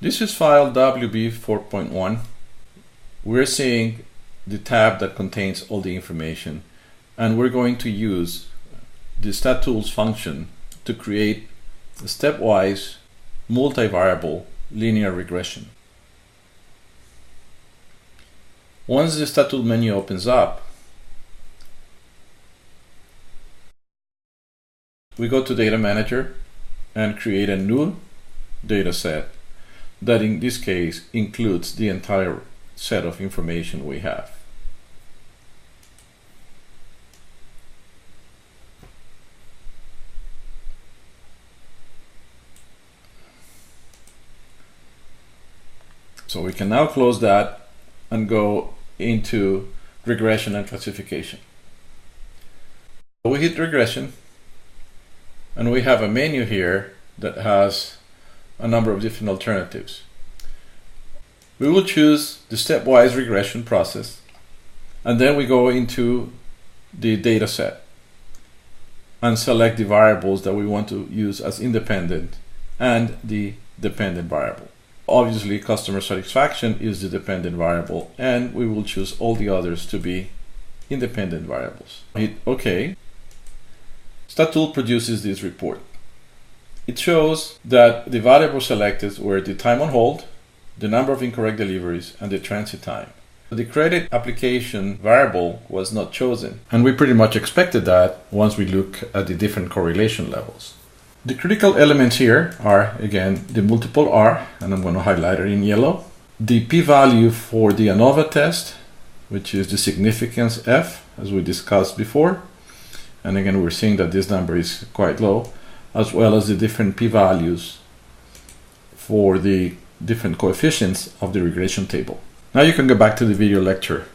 This is file WB 4.1. We're seeing the tab that contains all the information, and we're going to use the statTools function to create a stepwise multivariable linear regression. Once the statTools menu opens up, we go to Data Manager and create a new data set that in this case includes the entire set of information we have. So we can now close that and go into regression and classification. We hit regression, and we have a menu here that has a number of different alternatives. We will choose the stepwise regression process, and then we go into the data set and select the variables that we want to use as independent and the dependent variable. Obviously, customer satisfaction is the dependent variable, and we will choose all the others to be independent variables. Hit OK. statTools produces this report. It shows that the variables selected were the time on hold, the number of incorrect deliveries, and the transit time. The credit application variable was not chosen, and we pretty much expected that once we look at the different correlation levels. The critical elements here are, again, the multiple R, and I'm going to highlight it in yellow, the p-value for the ANOVA test, which is the significance F, as we discussed before, and again we're seeing that this number is quite low, as well as the different p-values for the different coefficients of the regression table. Now you can go back to the video lecture